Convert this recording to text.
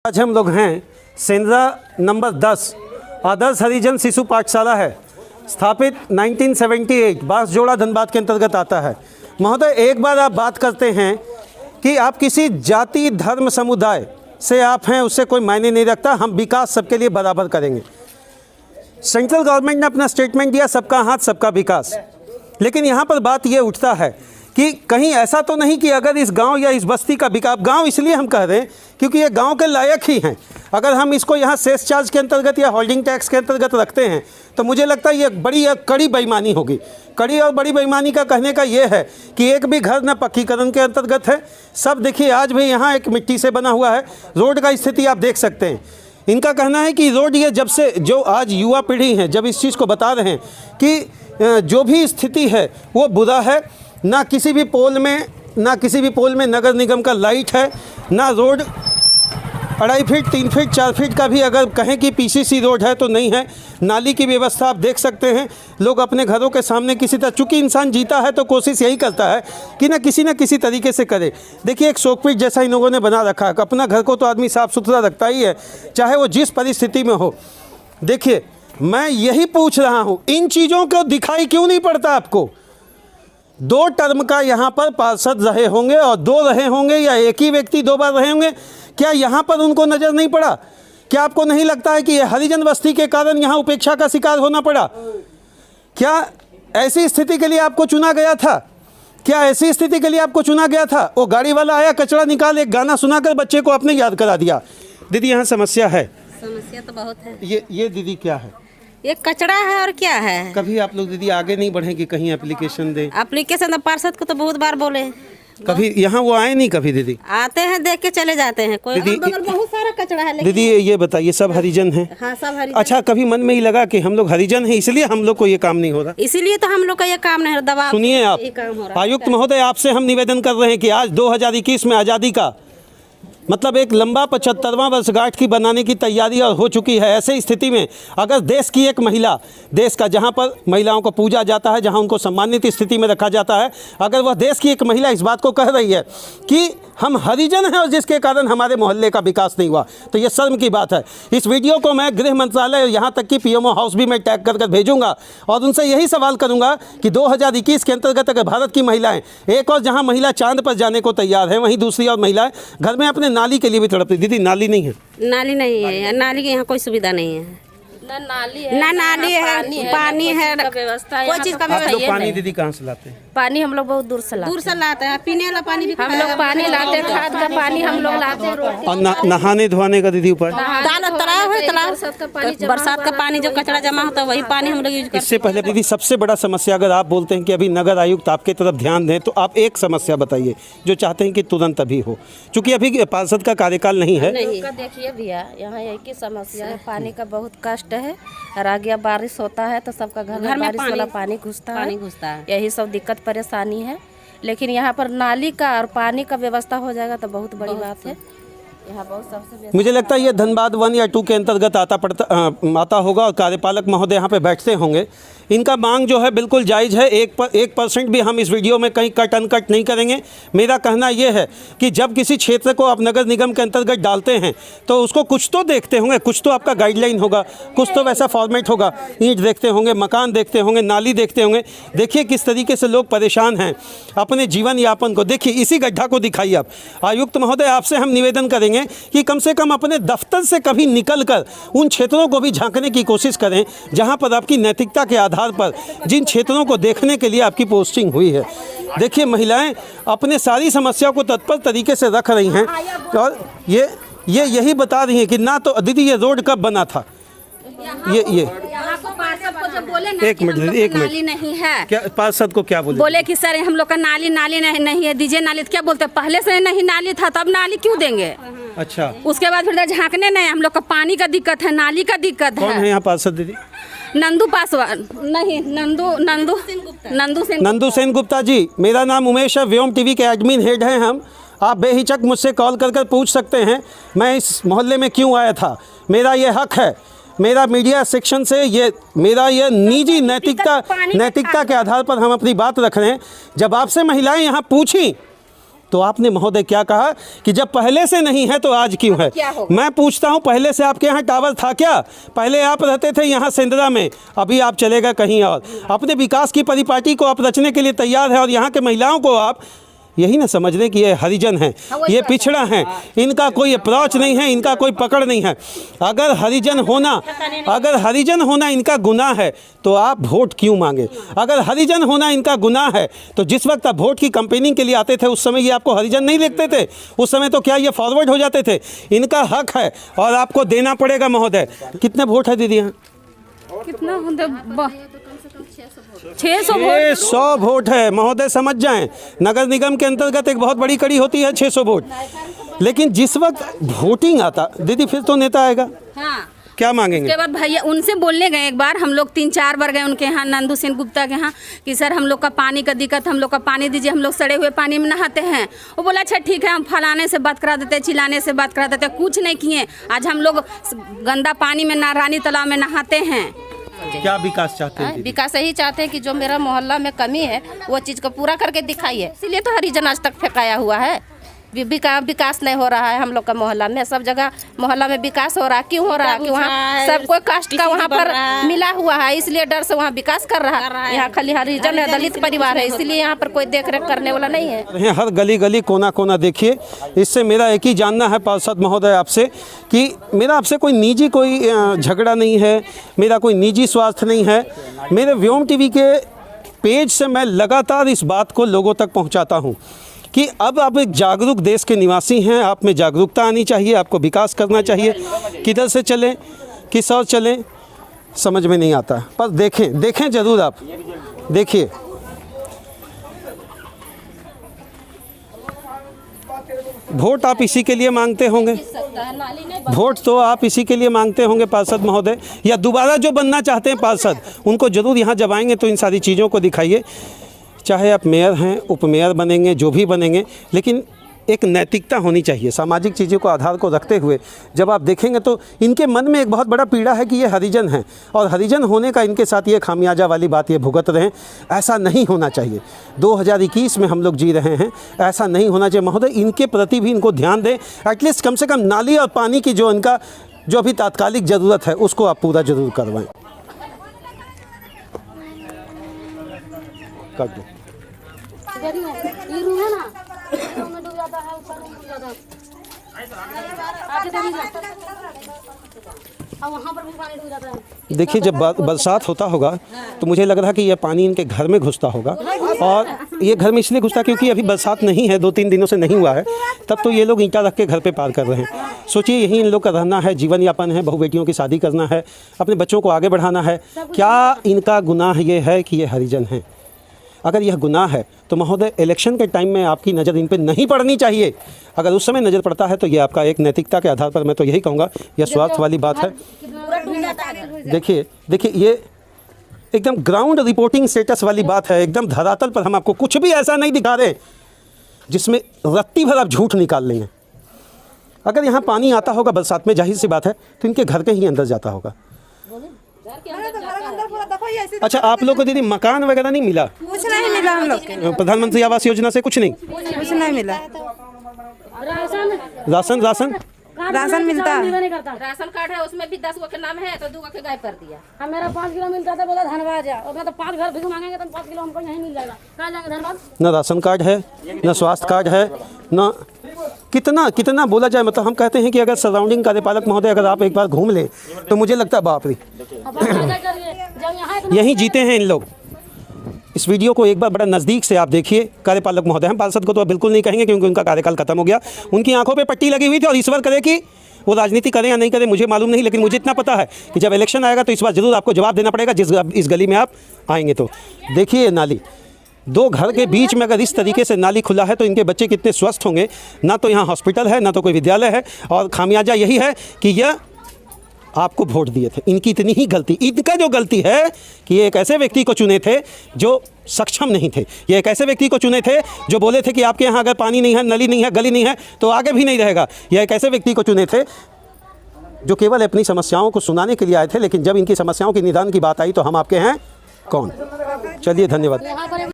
आज हम लोग हैं सेंद्रा नंबर 10 आदर्श हरिजन शिशु पाठशाला है, स्थापित 1978 बांसजोड़ा धनबाद के अंतर्गत आता है। महोदय, एक बार आप बात करते हैं कि आप किसी जाति धर्म समुदाय से आप हैं, उससे कोई मायने नहीं रखता, हम विकास सबके लिए बराबर करेंगे। सेंट्रल गवर्नमेंट ने अपना स्टेटमेंट दिया, सबका हाथ सबका विकास। लेकिन यहाँ पर बात ये उठता है कि कहीं ऐसा तो नहीं कि अगर इस गांव या इस बस्ती का विकास, गांव इसलिए हम कह रहे हैं क्योंकि ये गांव के लायक ही हैं, अगर हम इसको यहाँ सेस चार्ज के अंतर्गत या होल्डिंग टैक्स के अंतर्गत रखते हैं तो मुझे लगता है ये बड़ी कड़ी बेईमानी होगी। कड़ी और बड़ी बेईमानी का कहने का ये है कि एक भी घर न पक्कीकरण के अंतर्गत है। सब देखिए, आज भी यहाँ एक मिट्टी से बना हुआ है, रोड का स्थिति आप देख सकते हैं। इनका कहना है कि रोड ये जब से, जो आज युवा पीढ़ी है जब इस चीज़ को बता रहे हैं कि जो भी स्थिति है वो बुरा है, ना किसी भी पोल में नगर निगम का लाइट है, ना रोड 2.5 फीट 3 फीट 4 फीट का भी अगर कहें कि पीसीसी रोड है तो नहीं है। नाली की व्यवस्था आप देख सकते हैं, लोग अपने घरों के सामने किसी तरह, चूँकि इंसान जीता है तो कोशिश यही करता है कि ना किसी तरीके से करे। देखिए, एक शोकपीट जैसा इन लोगों ने बना रखा है। अपना घर को तो आदमी साफ़ सुथरा रखता ही है, चाहे वो जिस परिस्थिति में हो। देखिए, मैं यही पूछ रहा हूँ, इन चीज़ों को दिखाई क्यों नहीं पड़ता आपको? 2 टर्म का यहाँ पर पार्षद रहे होंगे और 2 रहे होंगे, या एक ही व्यक्ति 2 बार रहे होंगे, क्या यहाँ पर उनको नज़र नहीं पड़ा? क्या आपको नहीं लगता है कि ये हरिजन बस्ती के कारण यहाँ उपेक्षा का शिकार होना पड़ा? क्या ऐसी स्थिति के लिए आपको चुना गया था? क्या ऐसी स्थिति के लिए आपको चुना गया था? वो गाड़ी वाला आया, कचरा निकाल, एक गाना सुनाकर बच्चे को आपने याद करा दिया। दीदी, यहाँ समस्या है। समस्या तो बहुत है। ये दीदी क्या है? ये कचरा है और क्या है। कभी आप लोग दीदी आगे नहीं बढ़े कि कहीं एप्लीकेशन दें? एप्लीकेशन पार्षद को तो बहुत बार बोले, कभी यहाँ वो आए नहीं कभी? दीदी आते हैं, देख के चले जाते हैं। कोई दीदी, बगल बहुत सारा कचरा है। दीदी ये बताइए, सब हरिजन हैं? हाँ, सब हरिजन। अच्छा, कभी मन में ही लगा कि हम लोग हरिजन हैं इसलिए हम लोग को ये काम नहीं हो रहा? इसीलिए तो हम लोग का ये काम नहीं, दबाव। सुनिए आप, आयुक्त महोदय, आपसे हम निवेदन कर रहे हैं कि आज 2021 में आज़ादी का मतलब एक लंबा 75वां वर्षगांठ की बनाने की तैयारी हो चुकी है। ऐसे स्थिति में अगर देश की एक महिला, देश का जहां पर महिलाओं को पूजा जाता है, जहां उनको सम्मानित स्थिति में रखा जाता है, अगर वह देश की एक महिला इस बात को कह रही है कि हम हरिजन हैं और जिसके कारण हमारे मोहल्ले का विकास नहीं हुआ, तो ये शर्म की बात है। इस वीडियो को मैं गृह मंत्रालय, यहाँ तक कि पीएमओ हाउस भी मैं टैग कर भेजूंगा और उनसे यही सवाल करूंगा कि 2021 के अंतर्गत अगर भारत की महिलाएं, एक और जहां महिला चांद पर जाने को तैयार है, वहीं दूसरी और महिलाएं घर में अपने नाली के लिए भी तड़पती। दीदी, नाली नहीं है? नाली नहीं है, नाली की यहाँ कोई सुविधा नहीं है। ना नाली है, पानी है, व्यवस्था, कोई चीज का व्यवस्था। आप लोग पानी दीदी कहाँ से लाते हैं? पानी हम लोग बहुत दूर से लाते हैं। पीने वाला पानी भी हम लोग पानी लाते हैं, खाद का पानी हम लोग लाते हैं। और नहाने धोने का दीदी उपाय? तालाब है, बरसात का पानी जो कचरा जमा होता है वही पानी हम लोग यूज करते हैं। इससे पहले दीदी, सबसे बड़ा समस्या, अगर आप बोलते हैं कि अभी नगर आयुक्त आपके तरफ ध्यान दें, तो आप एक समस्या बताइए जो चाहते हैं कि तुरंत अभी हो, क्योंकि अभी पार्षद का कार्यकाल नहीं है। देखिए भैया, यहाँ एक ही समस्या है, पानी का बहुत कष्ट है। और आगे बारिश होता है तो सबका घर में बारिश वाला पानी घुसता है, यही सब दिक्कत परेशानी है। लेकिन यहाँ पर नाली का और पानी का व्यवस्था हो जाएगा तो बहुत बड़ी बात है। यहाँ बहुत सबसे, मुझे लगता है ये धनबाद 1 या 2 के अंतर्गत आता होगा और कार्यपालक महोदय यहाँ पे बैठते होंगे। इनका मांग जो है बिल्कुल जायज़ है, 1% भी हम इस वीडियो में कहीं कट अनकट नहीं करेंगे। मेरा कहना यह है कि जब किसी क्षेत्र को आप नगर निगम के अंतर्गत डालते हैं तो उसको कुछ तो देखते होंगे, कुछ तो आपका गाइडलाइन होगा, कुछ तो वैसा फॉर्मेट होगा। ईंट देखते होंगे, मकान देखते होंगे, नाली देखते होंगे। देखिए किस तरीके से लोग परेशान हैं अपने जीवन यापन को। देखिए, इसी गड्ढा को दिखाइए आप। आयुक्त महोदय, आपसे हम निवेदन करेंगे कि कम से कम अपने दफ्तर से कभी निकलकर उन क्षेत्रों को भी झांकने की कोशिश करें जहां पर आपकी नैतिकता के आधार पर जिन क्षेत्रों को देखने के लिए आपकी पोस्टिंग हुई है। देखिए, महिलाएं अपने सारी समस्या को तत्पर तरीके से रख रही हैं और ये यही बता रही हैं कि ना तो दीदी ये रोड कब बना था। ये एक मिनट, नाली नहीं है। क्या पार्षद को क्या बोले कि सर हम लोग का नाली नहीं है, दीजिए नाली। तो क्या बोलते, पहले से नहीं नाली था तब नाली क्यों देंगे? अच्छा, उसके बाद फिर झांकने नहीं, हम लोग का पानी का दिक्कत है, नाली का दिक्कत है। कौन है यहाँ पार्षद दीदी? नंदू पासवान नहीं, नंदू सेन गुप्ता जी। मेरा नाम उमेश है, व्योम टीवी के एडमिन हेड हैं हम। आप बेहिचक मुझसे कॉल कर पूछ सकते हैं मैं इस मोहल्ले में क्यों आया था। मेरा ये हक है, मेरा मीडिया सेक्शन से मेरा ये निजी नैतिकता के आधार पर हम अपनी बात रख रहे हैं। जब आपसे महिलाएं यहाँ पूछी तो आपने महोदय क्या कहा कि जब पहले से नहीं है तो आज क्यों है। मैं पूछता हूं, पहले से आपके यहाँ टावर था क्या? पहले आप रहते थे यहाँ सेंद्रा में, अभी आप चले गए कहीं और। अपने विकास की परिपाटी को आप रचने के लिए तैयार है और यहाँ के महिलाओं को आप यही ना समझ लें कि ये हरिजन हैं, ये पिछड़ा हैं, इनका कोई अप्रोच नहीं है, इनका कोई पकड़ नहीं है। अगर हरिजन होना इनका गुनाह है तो आप वोट क्यों मांगे? अगर हरिजन होना इनका गुनाह है तो जिस वक्त आप वोट की कंपेनिंग के लिए आते थे उस समय ये आपको हरिजन नहीं देखते थे? उस समय तो क्या ये फॉरवर्ड हो जाते थे? इनका हक है और आपको देना पड़ेगा महोदय। कितने वोट है दीदी यहाँ? कितना 600 वोट है महोदय, समझ जाएं। नगर निगम के अंतर्गत एक बहुत बड़ी कड़ी होती है 600 वोट। लेकिन जिस वक्त वोटिंग आता दीदी फिर तो नेता आएगा। हाँ, क्या मांगेंगे? उसके बाद भैया उनसे बोलने गए, एक बार हम लोग 3-4 बार गए उनके यहाँ, नंदू सेन गुप्ता के यहाँ, कि सर हम लोग का पानी का दिक्कत, हम लोग का पानी दीजिए, हम लोग सड़े हुए पानी में नहाते हैं। वो बोला अच्छा ठीक है, हम फलाने से बात करा देते, चिल्लाने से बात करा देते, कुछ नहीं किए। आज हम लोग गंदा पानी में रानी तालाब में नहाते हैं। क्या विकास चाहते हैं? विकास यही चाहते हैं कि जो मेरा मोहल्ला में कमी है वो चीज़ को पूरा करके दिखाइए। इसीलिए तो हरिजन आज तक फेंकाया हुआ है। विकास नहीं हो रहा है हम लोग का मोहल्ला में। सब जगह मोहल्ला में विकास हो रहा है, क्यों हो रहा है? कि वहाँ सबको कास्ट का वहाँ पर मिला हुआ है, इसलिए डर से वहाँ विकास कर रहा है। यहाँ खाली हरिजन है, दलित परिवार है, इसलिए यहाँ पर कोई देख रेख करने वाला नहीं है। हर गली गली कोना कोना देखिए। इससे मेरा एक ही जानना है पार्षद महोदय आपसे कि मेरा आपसे कोई निजी कोई झगड़ा नहीं है, मेरा कोई निजी स्वार्थ नहीं है। मेरे व्योम टीवी के पेज से मैं लगातार इस बात को लोगों तक पहुँचाता हूँ कि अब आप एक जागरूक देश के निवासी हैं, आप में जागरूकता आनी चाहिए, आपको विकास करना चाहिए। किधर से चलें, किस और चलें, समझ में नहीं आता। पर देखें ज़रूर, आप देखिए। वोट आप इसी के लिए मांगते होंगे, वोट तो आप इसी के लिए मांगते होंगे पार्षद महोदय, या दोबारा जो बनना चाहते हैं पार्षद उनको ज़रूर यहाँ जब आएंगे तो इन सारी चीज़ों को दिखाइए। चाहे आप मेयर हैं, उपमेयर बनेंगे, जो भी बनेंगे, लेकिन एक नैतिकता होनी चाहिए। सामाजिक चीज़ों को आधार को रखते हुए जब आप देखेंगे तो इनके मन में एक बहुत बड़ा पीड़ा है कि ये हरिजन हैं और हरिजन होने का इनके साथ ये खामियाजा वाली बात ये भुगत रहे हैं। ऐसा नहीं होना चाहिए। 2021 में हम लोग जी रहे हैं, ऐसा नहीं होना चाहिए महोदय। इनके प्रति भी इनको ध्यान दें। एटलीस्ट कम से कम नाली और पानी की जो इनका जो अभी तात्कालिक ज़रूरत है उसको आप पूरा ज़रूर करवाएँ। काट दो। देखिए जब बरसात होता होगा तो मुझे लग रहा है कि यह पानी इनके घर में घुसता होगा, और ये घर में इसलिए घुसता क्योंकि अभी बरसात नहीं है, 2-3 दिनों से नहीं हुआ है। तब तो ये लोग ईंटा रख के घर पे पार कर रहे हैं। सोचिए यही इन लोग का रहना है, जीवन यापन है, बहू बेटियों की शादी करना है, अपने बच्चों को आगे बढ़ाना है। क्या इनका गुनाह ये है कि ये हरिजन हैं? अगर यह गुनाह है तो महोदय इलेक्शन के टाइम में आपकी नज़र इन पे नहीं पड़नी चाहिए। अगर उस समय नज़र पड़ता है तो ये आपका एक नैतिकता के आधार पर मैं तो यही कहूँगा यह स्वार्थ वाली बात है। देखिए ये एकदम ग्राउंड रिपोर्टिंग स्टेटस वाली बात है। एकदम धरातल पर हम आपको कुछ भी ऐसा नहीं दिखा रहे जिसमें रत्ती भर आप झूठ निकाल लेंगे। अगर यहाँ पानी आता होगा बरसात में, जाहिर सी बात है तो इनके घर के ही अंदर जाता होगा। अच्छा, आप लोग को दीदी मकान वगैरह नहीं मिला? कुछ नहीं मिला हम लोग। प्रधानमंत्री आवास योजना से कुछ नहीं मिला। राशन मिलता है। राशन कार्ड है, उसमें भी 10 गो के नाम है तो 2 गो के गायब कर दिया। मेरा 5 किलो मिलता था, बोला धनबाद जा, और मैं तो 5 घर भीख मांगेंगे तो 5 किलो हमको नहीं मिल जाएगा। कहाँ जाएंगे धनबाद? न राशन कार्ड है, न स्वास्थ्य कार्ड है, न कितना बोला जाए। मतलब हम कहते हैं कि अगर सराउंडिंग कार्यपालक महोदय अगर आप एक बार घूम लें तो मुझे लगता है बाप रे यहीं जीते हैं इन लोग। इस वीडियो को एक बार बड़ा नज़दीक से आप देखिए। कार्यपालक महोदय, हम पार्षद को तो बिल्कुल नहीं कहेंगे क्योंकि उनका कार्यकाल खत्म हो गया। उनकी आंखों पे पट्टी लगी हुई थी और ईश्वर करे कि वो राजनीति करें या नहीं करें मुझे मालूम नहीं, लेकिन मुझे इतना पता है कि जब इलेक्शन आएगा तो इस बार ज़रूर आपको जवाब देना पड़ेगा इस गली में आप आएंगे तो। देखिए नाली, 2 घर के बीच में अगर इस तरीके से नाली खुला है तो इनके बच्चे कितने स्वस्थ होंगे। ना तो यहाँ हॉस्पिटल है, ना तो कोई विद्यालय है, और खामियाजा यही है कि यह आपको वोट दिए थे। इनकी इतनी ही गलती, इनका जो गलती है कि ये एक ऐसे व्यक्ति को चुने थे जो सक्षम नहीं थे। ये एक ऐसे व्यक्ति को चुने थे जो बोले थे कि आपके यहाँ अगर पानी नहीं है, नली नहीं है, गली नहीं है तो आगे भी नहीं रहेगा। यह एक ऐसे व्यक्ति को चुने थे जो केवल अपनी समस्याओं को सुनाने के लिए आए थे, लेकिन जब इनकी समस्याओं के निदान की बात आई तो हम आपके हैं कौन। चलिए धन्यवाद।